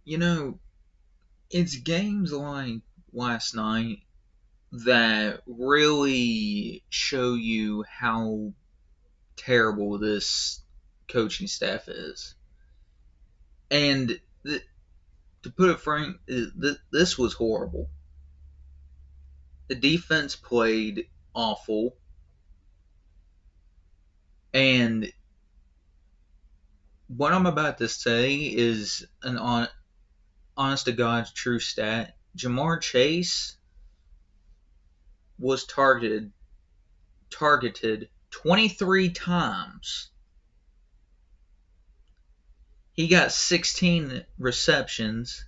You know, it's games like last night that really show you how terrible this coaching staff is. And to put it frank, this was horrible. The defense played awful, and what I'm about to say is an honest to God's true stat. Ja'Marr Chase was targeted 23 times. He got 16 receptions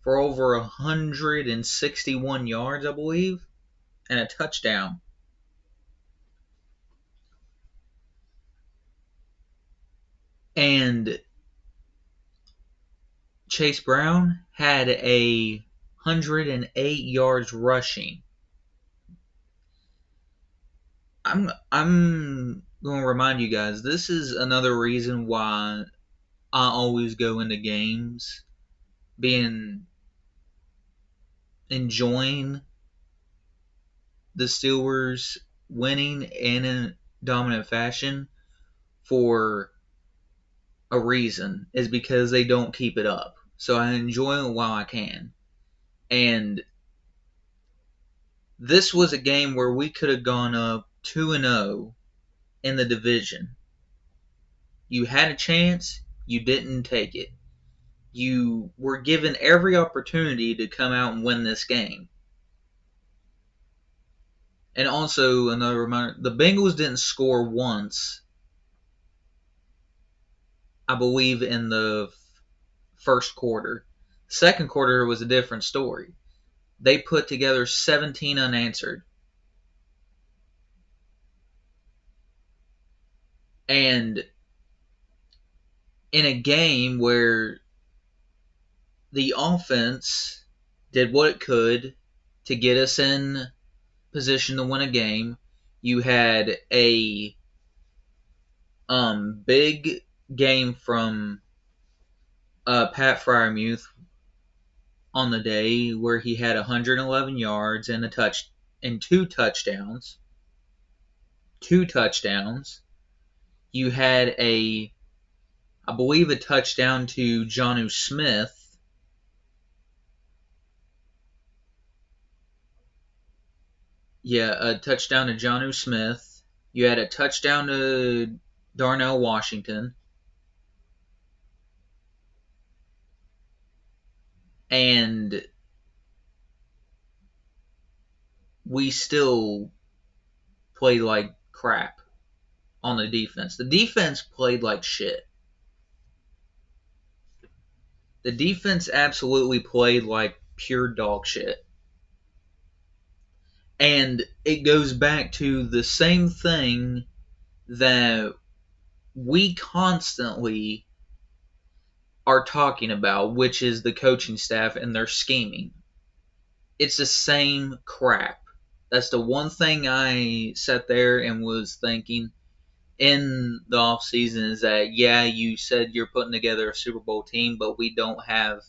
for over 161 yards, I believe, and a touchdown. And Chase Brown had 108 yards rushing. I'm going to remind you guys, this is another reason why I always go into games enjoying the Steelers winning in a dominant fashion for a reason, is because they don't keep it up. So I enjoy it while I can. And this was a game where we could have gone up 2-0 in the division. You had a chance, you didn't take it. You were given every opportunity to come out and win this game. And also, another reminder, the Bengals didn't score once, I believe, in the first quarter. Second quarter was a different story. They put together 17 unanswered. And in a game where the offense did what it could to get us in position to win a game, you had a big game from Pat Freiermuth on the day where he had 111 yards and two touchdowns. You had I believe, a touchdown to Jonnu Smith. Yeah, a touchdown to Jonnu Smith. You had a touchdown to Darnell Washington. And we still played like crap on the defense. The defense played like shit. The defense absolutely played like pure dog shit. And it goes back to the same thing that we constantly are talking about, which is the coaching staff and their scheming. It's the same crap. That's the one thing I sat there and was thinking in the off season, is that, yeah, you said you're putting together a Super Bowl team, but we don't have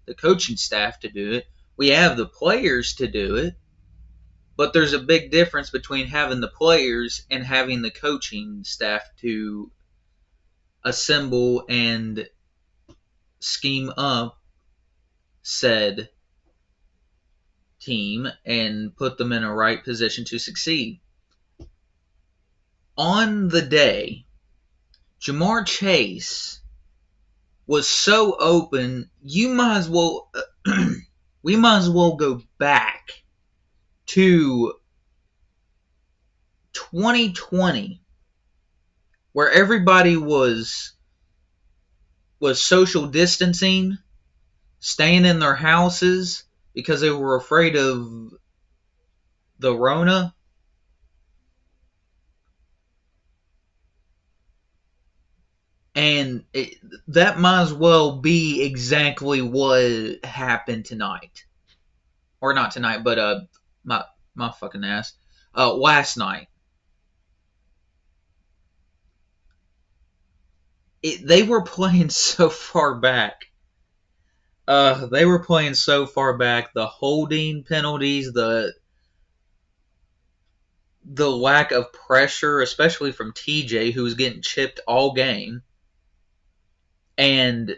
the coaching staff to do it. We have the players to do it, but there's a big difference between having the players and having the coaching staff to assemble and scheme up said team and put them in a right position to succeed. On the day, Ja'Marr Chase was so open, we might as well go back to 2020, where everybody was social distancing, staying in their houses because they were afraid of the Rona. And that might as well be exactly what happened tonight. Or not tonight, but my fucking ass. Last night. They were playing so far back They were playing so far back. The holding penalties, the lack of pressure, especially from TJ, who was getting chipped all game, and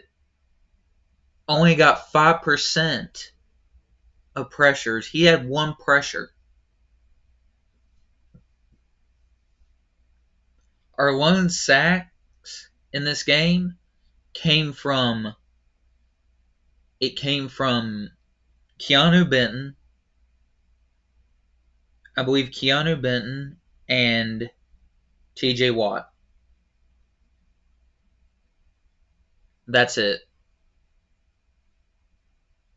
only got 5% of pressures. He had one pressure. Our lone sacks in this game came from Keanu Benton. I believe Keanu Benton and TJ Watt. That's it.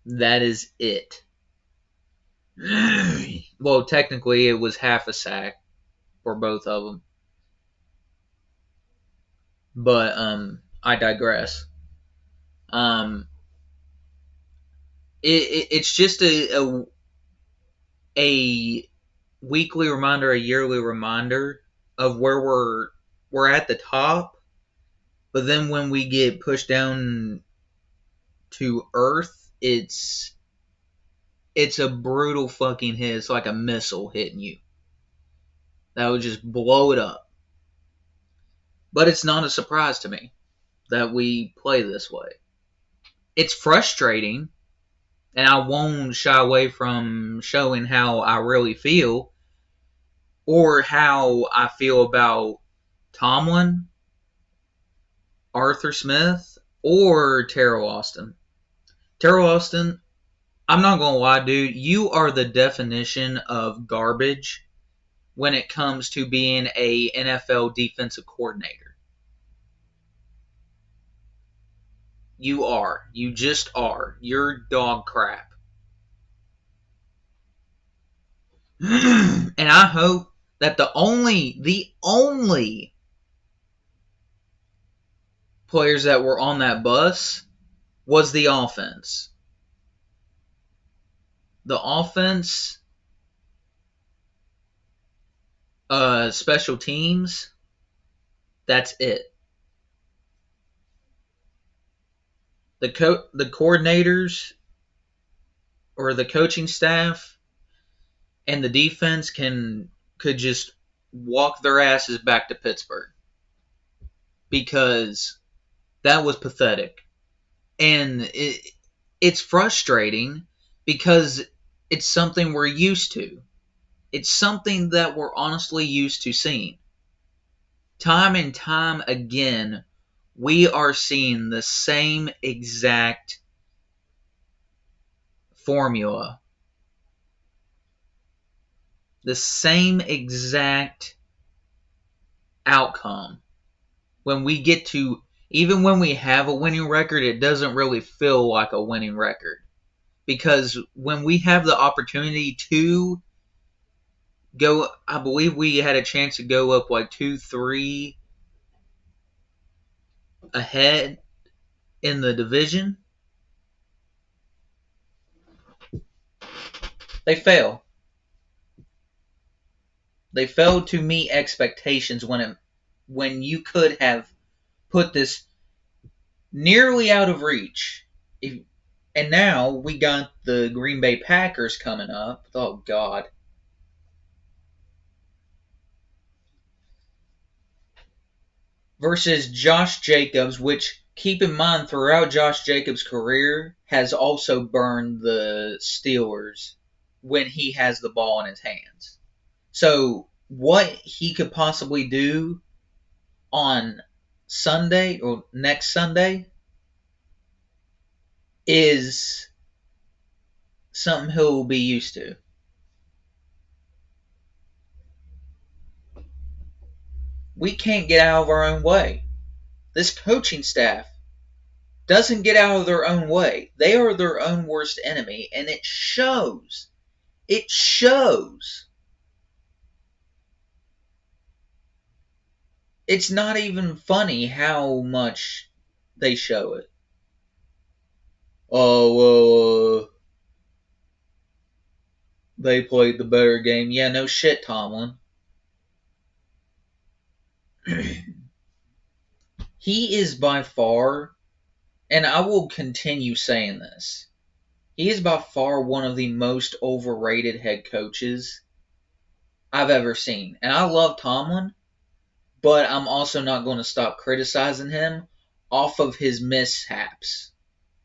That is it. Well, technically, it was half a sack for both of them. But I digress. It's just a weekly reminder, a yearly reminder of where we're at the top. But then when we get pushed down to earth, it's a brutal fucking hit. It's like a missile hitting you. That would just blow it up. But it's not a surprise to me that we play this way. It's frustrating, and I won't shy away from showing how I really feel or how I feel about Tomlin, Arthur Smith, or Teryl Austin. Teryl Austin, I'm not going to lie, dude, you are the definition of garbage when it comes to being a NFL defensive coordinator. You are. You just are. You're dog crap. And I hope that the only players that were on that bus was the offense. The offense, special teams, that's it. The coordinators or the coaching staff and the defense could just walk their asses back to Pittsburgh, because that was pathetic. And it's frustrating because it's something we're used to. It's something that we're honestly used to seeing. Time and time again, we are seeing the same exact formula. The same exact outcome. When we get to, even when we have a winning record, it doesn't really feel like a winning record. Because when we have the opportunity to go, I believe we had a chance to go up like 2-3 ahead in the division. They fail. They failed to meet expectations when you could have put this nearly out of reach. And now we got the Green Bay Packers coming up. Oh, God. Versus Josh Jacobs, which, keep in mind, throughout Josh Jacobs' career, has also burned the Steelers when he has the ball in his hands. So, what he could possibly do on Sunday or next Sunday is something he'll be used to. We can't get out of our own way. This coaching staff doesn't get out of their own way. They are their own worst enemy, and it shows. It shows. It's not even funny how much they show it. Oh, well, they played the better game. Yeah, no shit, Tomlin. He is by far, and I will continue saying this, he is by far one of the most overrated head coaches I've ever seen. And I love Tomlin, but I'm also not going to stop criticizing him off of his mishaps,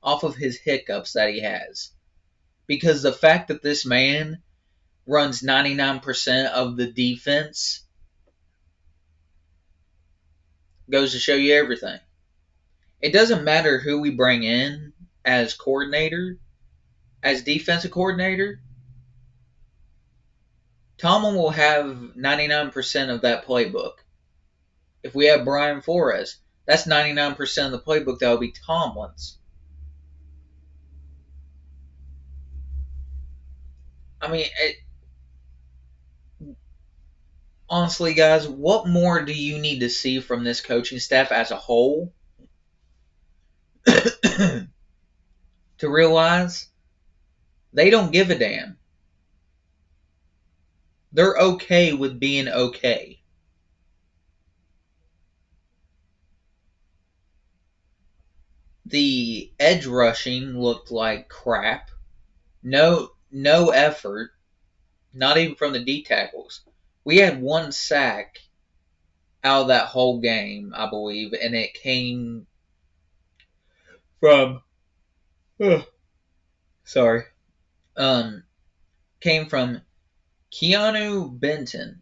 off of his hiccups that he has. Because the fact that this man runs 99% of the defense goes to show you everything. It doesn't matter who we bring in as coordinator, as defensive coordinator. Tomlin will have 99% of that playbook. If we have Brian Flores, that's 99% of the playbook that will be Tomlin's. I mean, honestly, guys, what more do you need to see from this coaching staff as a whole to realize they don't give a damn? They're okay with being okay. The edge rushing looked like crap. No effort, not even from the D tackles. We had one sack out of that whole game, I believe, and it came from came from Keanu Benton.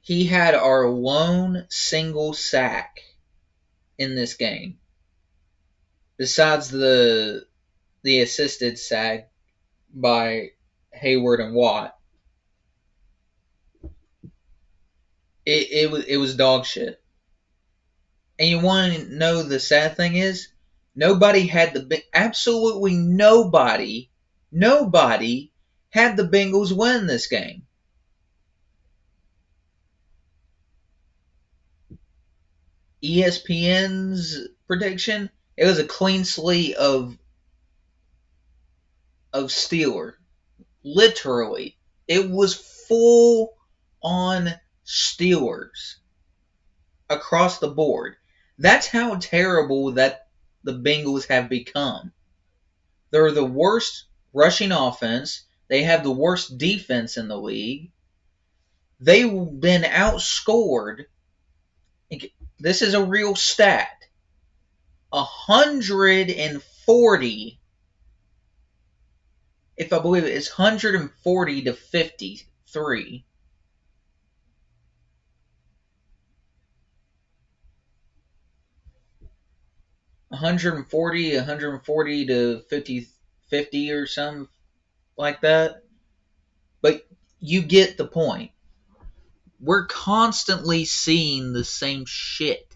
He had our lone single sack in this game. Besides the assisted sack by Hayward and Watt. It was dog shit. And you want to know the sad thing is? Absolutely nobody had the Bengals win this game. ESPN's prediction, it was a clean slate of Steeler. Literally. It was full on Steelers across the board. That's how terrible that the Bengals have become. They're the worst rushing offense. They have the worst defense in the league. They've been outscored. This is a real stat. 140. If I believe it, it's 140 to 53. $140 to 50 or something like that. But you get the point. We're constantly seeing the same shit.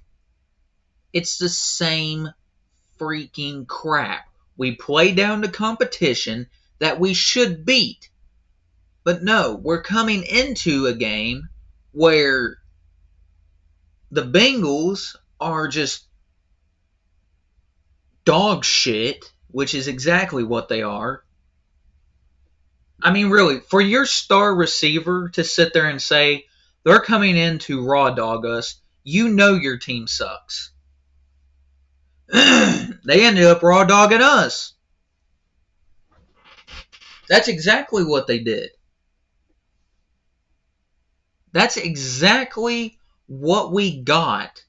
It's the same freaking crap. We play down the competition that we should beat. But no, we're coming into a game where the Bengals are just dog shit, which is exactly what they are. I mean, really, for your star receiver to sit there and say they're coming in to raw dog us, you know your team sucks. They ended up raw dogging us. That's exactly what they did. That's exactly what we got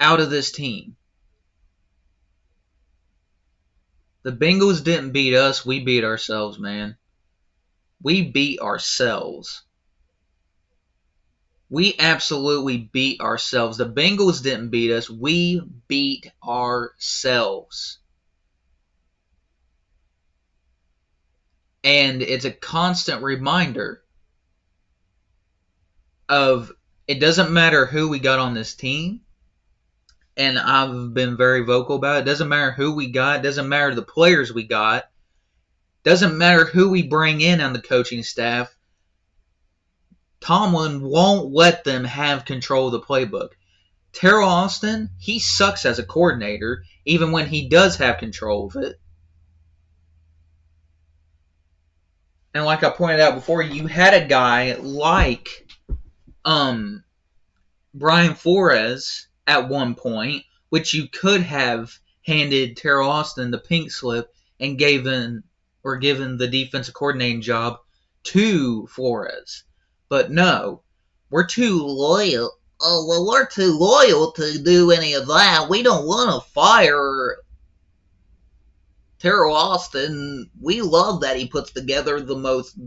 out of this team. The Bengals didn't beat us. We beat ourselves, man. We beat ourselves. We absolutely beat ourselves. The Bengals didn't beat us. We beat ourselves. And it's a constant reminder of it doesn't matter who we got on this team. And I've been very vocal about it. It doesn't matter who we got. It doesn't matter the players we got. It doesn't matter who we bring in on the coaching staff. Tomlin won't let them have control of the playbook. Terrell Austin, he sucks as a coordinator, even when he does have control of it. And like I pointed out before, you had a guy like Brian Flores at one point, which you could have handed Terrell Austin the pink slip and given the defensive coordinating job to Flores. But no, we're too loyal. Oh, well, we're too loyal to do any of that. We don't want to fire Terrell Austin. We love that he puts together the most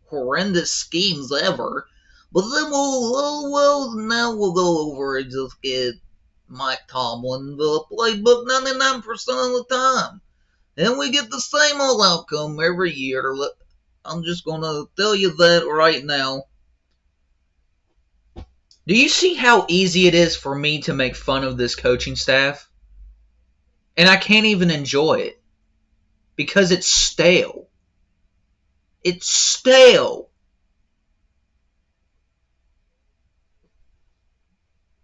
horrendous schemes ever. But then now we'll go over and just get Mike Tomlin the playbook 99% of the time. And we get the same old outcome every year. I'm just going to tell you that right now. Do you see how easy it is for me to make fun of this coaching staff? And I can't even enjoy it. Because it's stale. It's stale.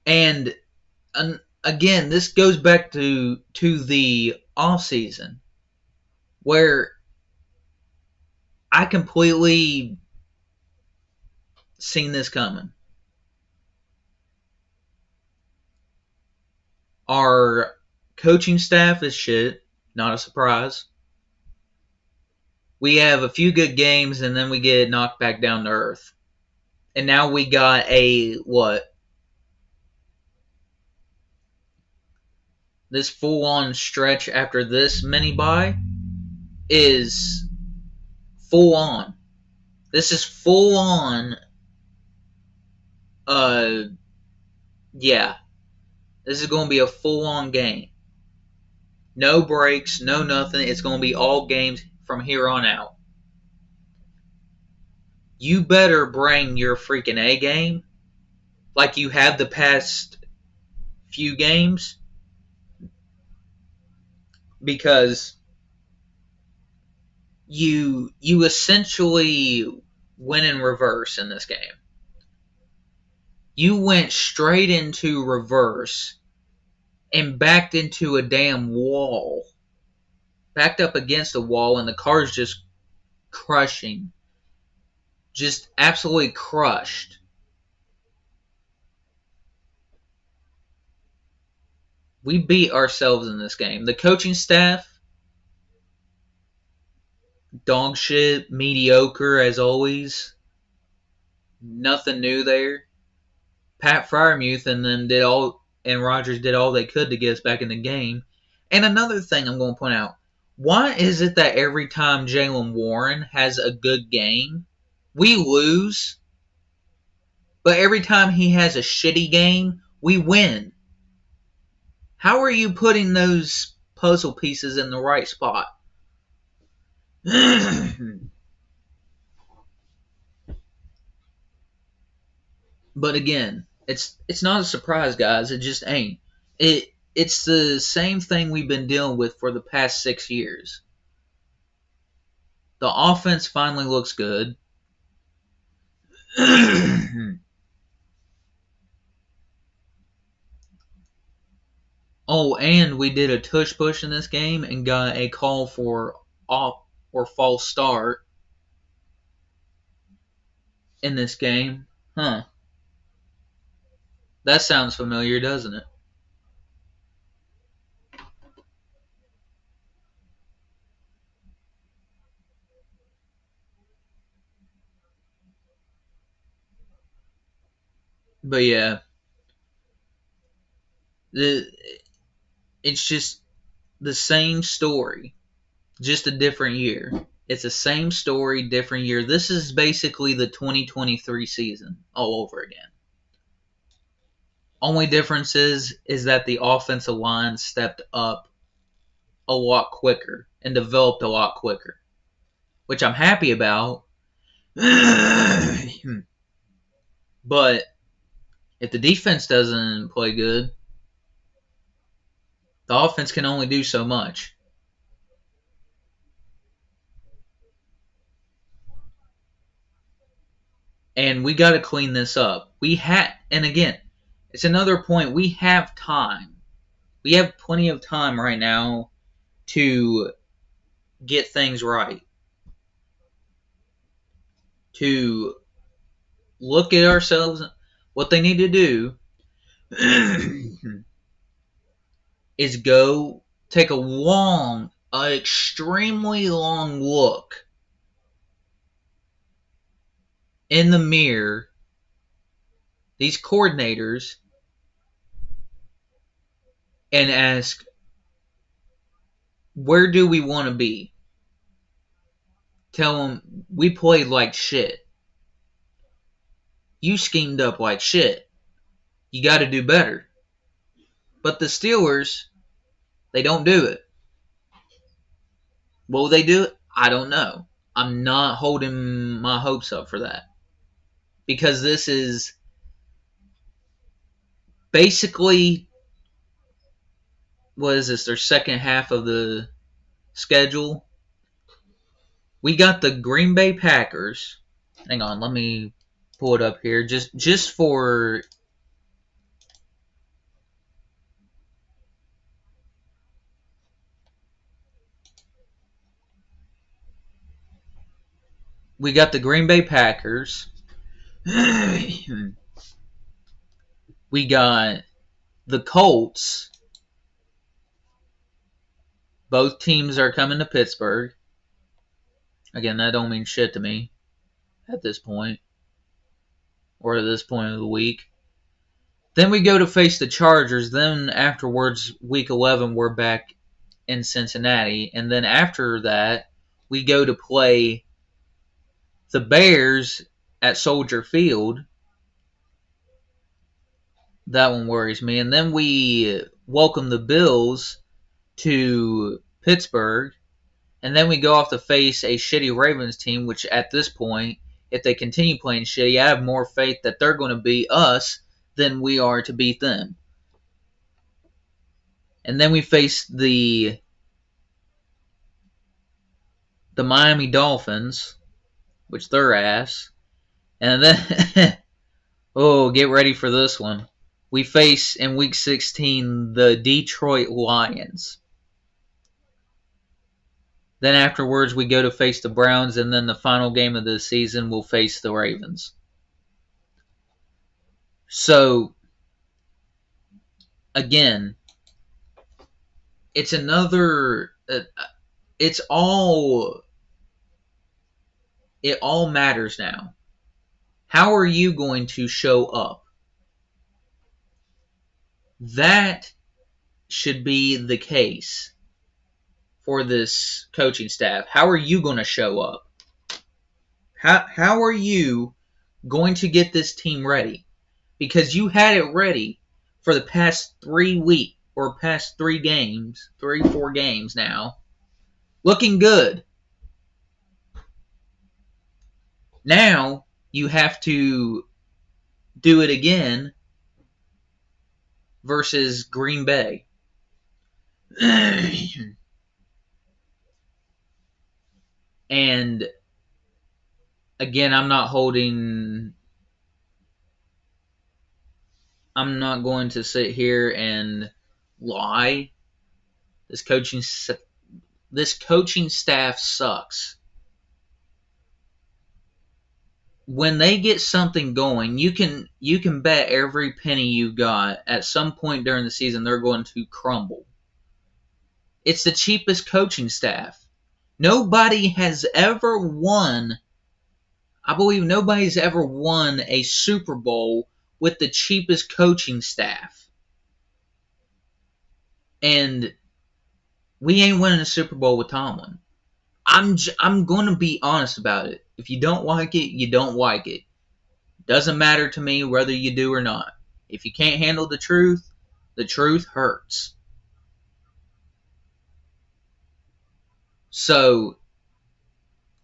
And again, this goes back to the offseason, where I completely seen this coming. Our coaching staff is shit. Not a surprise. We have a few good games, and then we get knocked back down to earth. And now we got this full-on stretch after this mini-bye is full-on. This is full-on. Yeah. This is going to be a full-on game. No breaks, no nothing. It's going to be all games from here on out. You better bring your freaking A game like you have the past few games, because you essentially went in reverse in this game. You went straight into reverse and backed into a damn wall. Backed up against a wall, and the car's just crushing. Just absolutely crushed. We beat ourselves in this game. The coaching staff, dog shit, mediocre as always. Nothing new there. Pat Freiermuth and Rodgers did all they could to get us back in the game. And another thing I'm going to point out. Why is it that every time Jaylen Warren has a good game, we lose? But every time he has a shitty game, we win. How are you putting those puzzle pieces in the right spot? But again, it's not a surprise, guys. It just ain't. It's the same thing we've been dealing with for the past 6 years. The offense finally looks good. Oh, and we did a tush push in this game and got a call for off or false start in this game. Huh. That sounds familiar, doesn't it? But yeah. It's just the same story, just a different year. It's the same story, different year. This is basically the 2023 season all over again. Only difference is that the offensive line stepped up a lot quicker and developed a lot quicker, which I'm happy about. But if the defense doesn't play good, the offense can only do so much. And we got to clean this up. And again, it's another point. We have time. We have plenty of time right now to get things right. To look at ourselves, what they need to do is go take a extremely long look in the mirror, these coordinators, and ask, where do we want to be? Tell them, we played like shit. You schemed up like shit. You got to do better. But the Steelers, they don't do it. Will they do it? I don't know. I'm not holding my hopes up for that. Because this is basically, what is this, their second half of the schedule? We got the Green Bay Packers. Hang on, let me pull it up here. Just for... We got the Green Bay Packers. We got the Colts. Both teams are coming to Pittsburgh. Again, that don't mean shit to me at this point, or at this point of the week. Then we go to face the Chargers. Then afterwards, week 11, we're back in Cincinnati. And then after that, we go to play the Bears at Soldier Field. That one worries me. And then we welcome the Bills to Pittsburgh. And then we go off to face a shitty Ravens team, which at this point, if they continue playing shitty, I have more faith that they're going to beat us than we are to beat them. And then we face the Miami Dolphins, which they're ass. And then, oh, get ready for this one. We face, in Week 16, the Detroit Lions. Then afterwards, we go to face the Browns, and then the final game of the season, we'll face the Ravens. So, again, it's another... It all matters now. How are you going to show up? That should be the case for this coaching staff. How are you going to show up? How are you going to get this team ready? Because you had it ready for the past 3 weeks, or past 4 games now. Looking good. Now, you have to do it again versus Green Bay. And again, I'm not going to sit here and lie. This coaching staff sucks. When they get something going, you can bet every penny you got at some point during the season they're going to crumble. It's the cheapest coaching staff. Nobody has ever won. I believe nobody's ever won a Super Bowl with the cheapest coaching staff. And we ain't winning a Super Bowl with Tomlin. I'm going to be honest about it. If you don't like it, you don't like it. Doesn't matter to me whether you do or not. If you can't handle the truth hurts. So,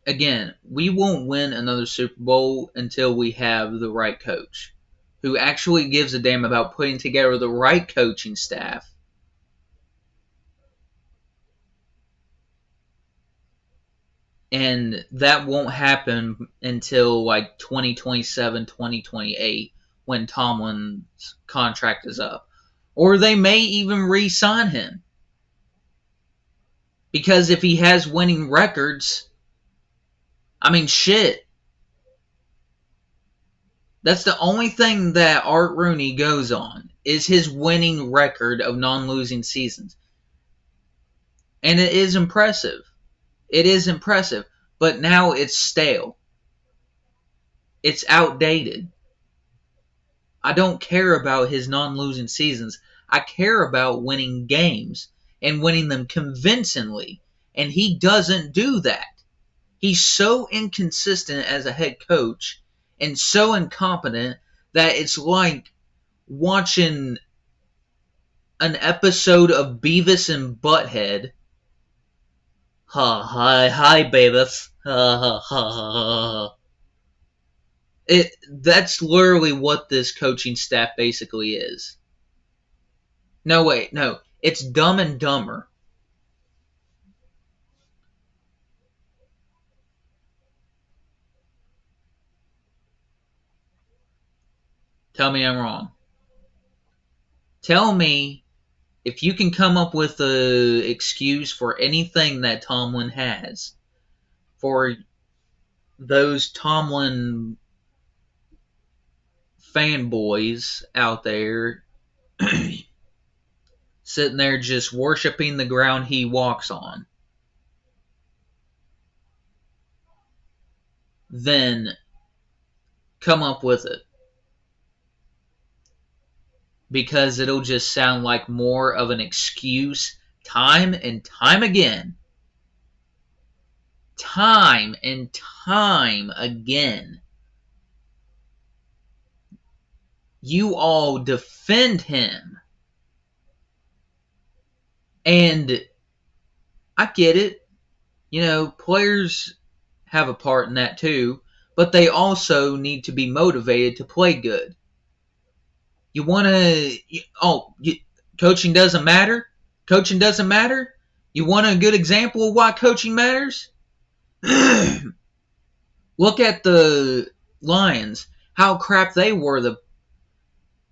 again, we won't win another Super Bowl until we have the right coach, who actually gives a damn about putting together the right coaching staff. And that won't happen until like 2027, 2028, when Tomlin's contract is up. Or they may even re-sign him. Because if he has winning records, I mean, shit. That's the only thing that Art Rooney goes on, is his winning record of non-losing seasons. And it is impressive. It is impressive. But now it's stale. It's outdated. I don't care about his non-losing seasons. I care about winning games and winning them convincingly. And he doesn't do that. He's so inconsistent as a head coach and so incompetent that it's like watching an episode of Beavis and Butthead. Hi, Beavis. Ha, ha, ha. That's literally what this coaching staff basically is. No, wait, no. It's Dumb and Dumber. Tell me I'm wrong. Tell me if you can come up with an excuse for anything that Tomlin has. For those Tomlin fanboys out there sitting there just worshiping the ground he walks on, then come up with it. Because it'll just sound like more of an excuse time and time again. Time and time again. You all defend him. And I get it. You know, players have a part in that too. But they also need to be motivated to play good. You want to... coaching doesn't matter? Coaching doesn't matter? You want a good example of why coaching matters? Look at the Lions. How crap they were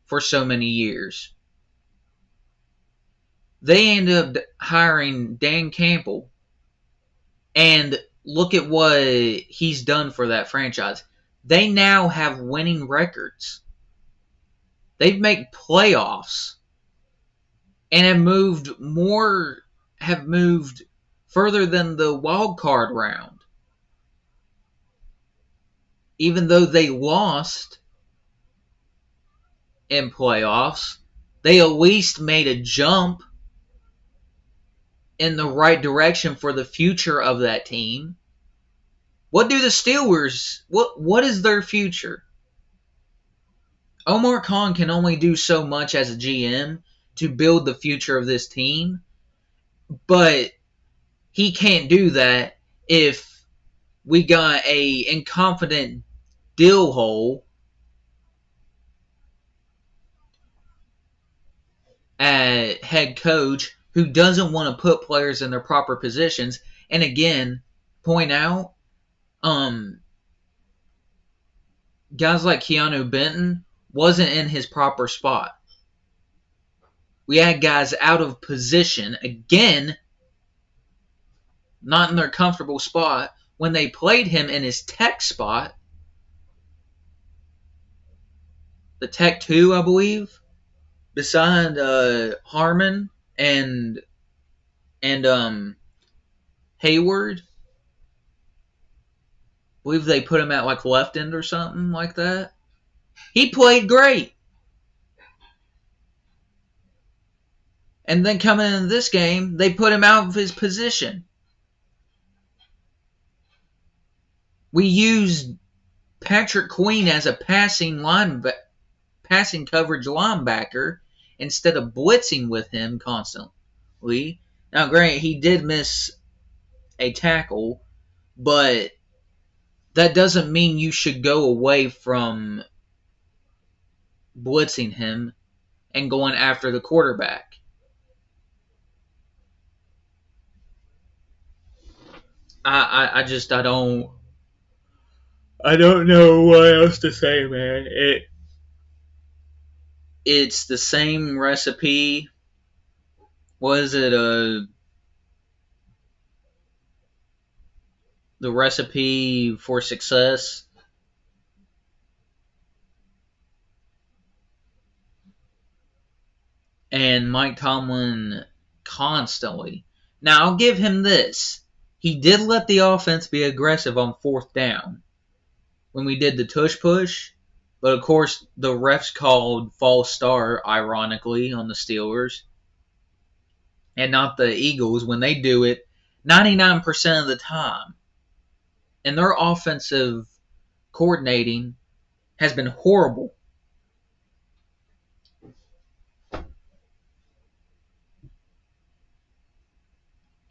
for so many years. They ended up hiring Dan Campbell. And look at what he's done for that franchise. They now have winning records. They've made playoffs. And have moved further than the wild card round. Even though they lost in playoffs, they at least made a jump in the right direction for the future of that team. What do the Steelers, what is their future? Omar Khan can only do so much as a GM to build the future of this team, but he can't do that if we got a incompetent dill hole at head coach who doesn't want to put players in their proper positions. And again, point out, guys like Keanu Benton wasn't in his proper spot. We had guys out of position, again, not in their comfortable spot. When they played him in his tech spot, the tech 2, I believe, beside Harmon and Hayward, I believe they put him at like left end or something like that. He played great. And then coming into this game, they put him out of his position. We used Patrick Queen as a passing coverage linebacker instead of blitzing with him constantly. Now, granted, he did miss a tackle, but that doesn't mean you should go away from blitzing him and going after the quarterback. I don't know what else to say, man. It's the same recipe. Was it the recipe for success? And Mike Tomlin constantly. Now, I'll give him this. He did let the offense be aggressive on fourth down when we did the tush push. But of course, the refs called false start, ironically, on the Steelers and not the Eagles when they do it 99% of the time. And their offensive coordinating has been horrible.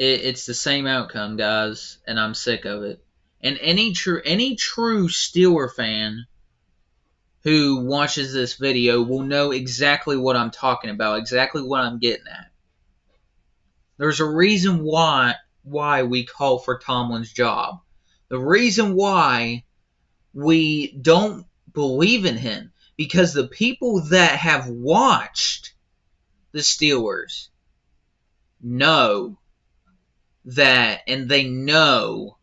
It's the same outcome, guys, and I'm sick of it. And any true Steeler fan who watches this video will know exactly what I'm talking about, exactly what I'm getting at. There's a reason why we call for Tomlin's job. The reason why we don't believe in him, because the people that have watched the Steelers know that, and they know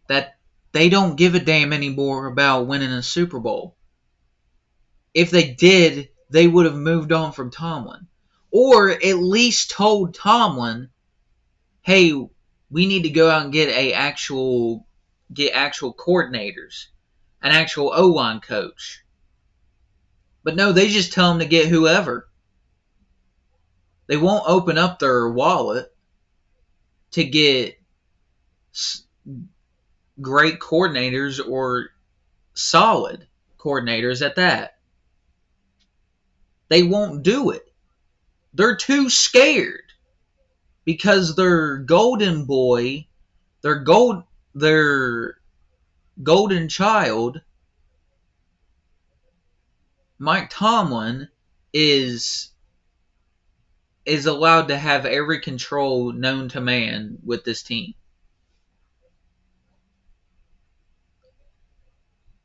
that they don't give a damn anymore about winning a Super Bowl. If they did, they would have moved on from Tomlin. Or at least told Tomlin, hey, we need to go out and get actual coordinators, an actual O-line coach. But no, they just tell him to get whoever. They won't open up their wallet to get great coordinators or solid coordinators at that. They won't do it. They're too scared because their golden boy, their golden child, Mike Tomlin, is allowed to have every control known to man with this team.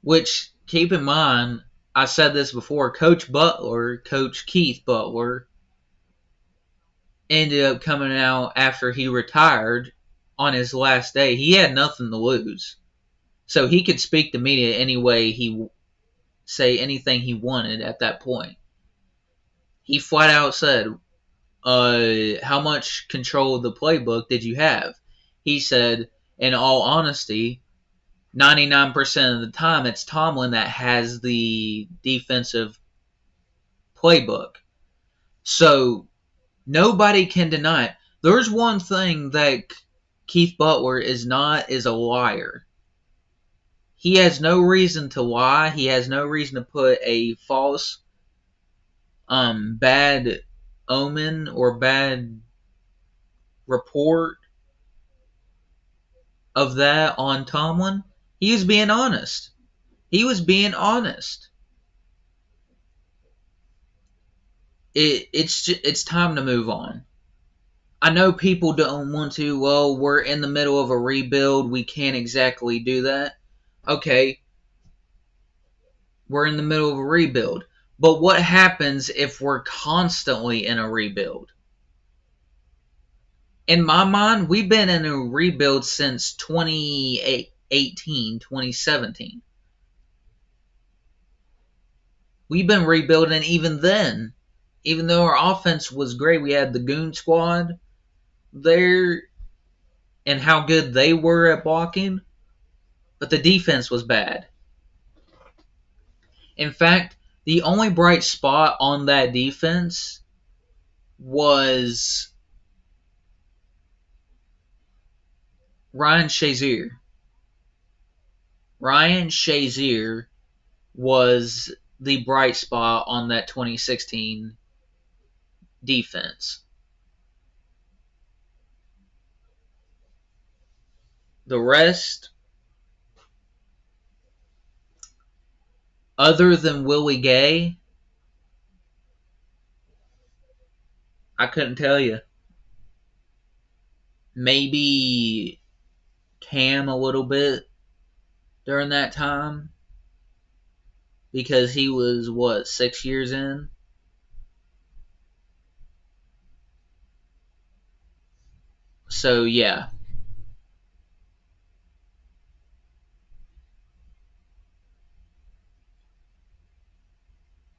Which, keep in mind, I said this before, Coach Keith Butler, ended up coming out after he retired on his last day. He had nothing to lose. So he could speak to media any way say anything he wanted at that point. He flat out said, how much control of the playbook did you have? He said, in all honesty, 99% of the time it's Tomlin that has the defensive playbook. So nobody can deny it. There's one thing that Keith Butler is a liar. He has no reason to lie. He has no reason to put a false, bad omen or bad report of that on Tomlin. He was being honest. It's time to move on. I know people don't want to. Well, we're in the middle of a rebuild. We can't exactly do that. Okay, we're in the middle of a rebuild. But what happens if we're constantly in a rebuild? In my mind, we've been in a rebuild since 2018, 2017. We've been rebuilding even then. Even though our offense was great, we had the Goon Squad there and how good they were at blocking, but the defense was bad. In fact, the only bright spot on that defense was Ryan Shazier. Ryan Shazier was the bright spot on that 2016 defense. The rest, other than Willie Gay, I couldn't tell you. Maybe Cam a little bit during that time because he was 6 years in. So yeah.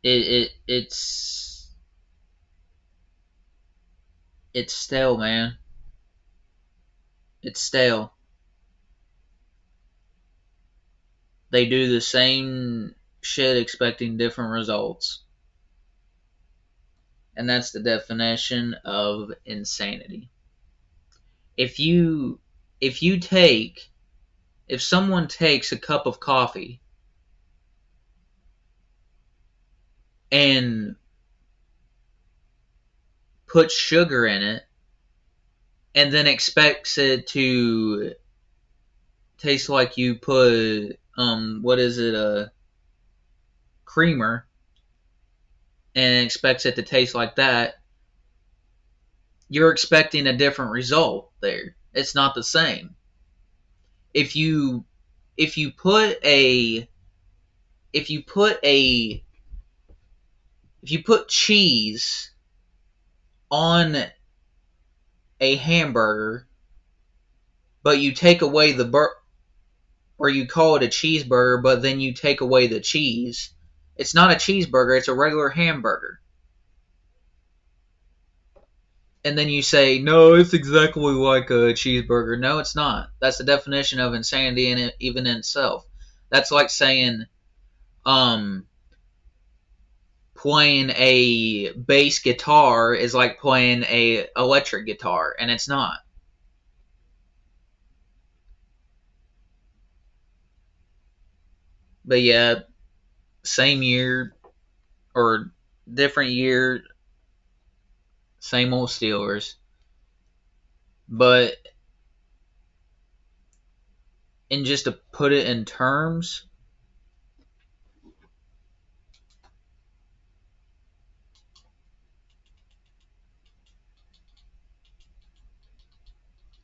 it's stale, man. It's stale. They do the same shit expecting different results. And that's the definition of insanity. If you if you take if someone takes a cup of coffee and puts sugar in it and then expects it to taste like you put what is it, a creamer, and expects it to taste like that, you're expecting a different result there. It's not the same. If you if you put a if you put a if you put cheese on a hamburger, but you take away or you call it a cheeseburger, but then you take away the cheese, it's not a cheeseburger, it's a regular hamburger. And then you say, no, it's exactly like a cheeseburger. No, it's not. That's the definition of insanity in it, even in itself. That's like saying, um, playing a bass guitar is like playing a electric guitar, and it's not. But yeah, same year or different year, same old Steelers. But and just to put it in terms,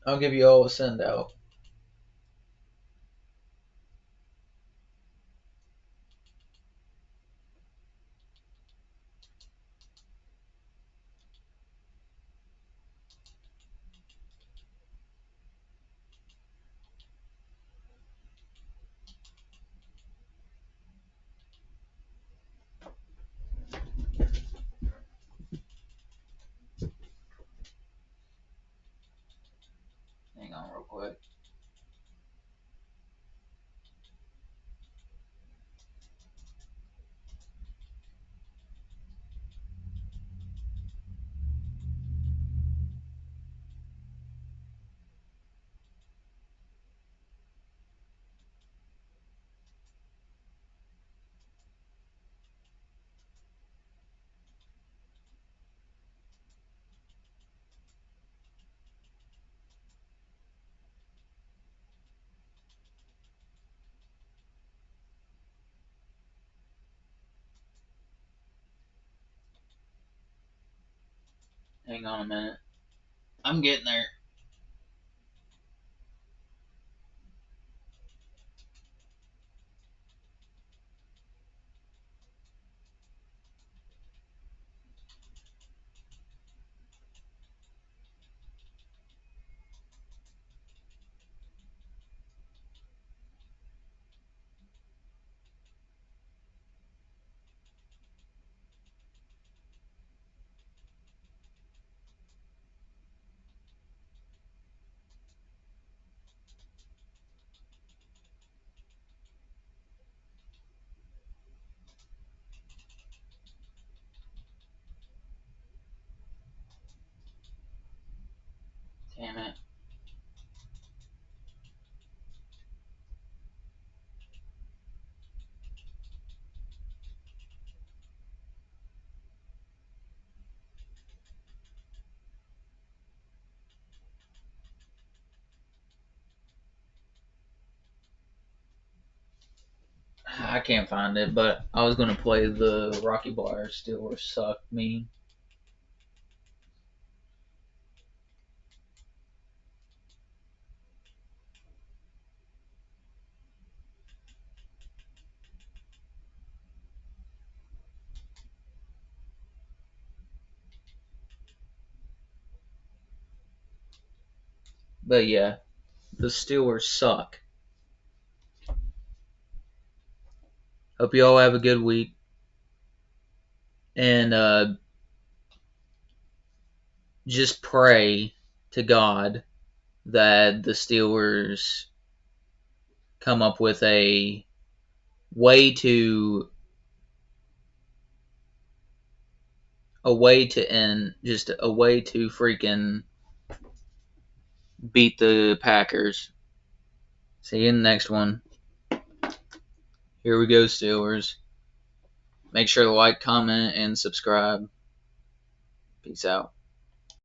I'll give you all a send out. Hang on real quick. Hang on a minute. I'm getting there. Damn it. I can't find it, but I was gonna play the Rocky Blyer Steelers suck meme. But yeah, the Steelers suck. Hope you all have a good week. And just pray to God that the Steelers come up with a way to end, just a way to freaking beat the Packers. See you in the next one. Here we go, Steelers. Make sure to like, comment, and subscribe. Peace out.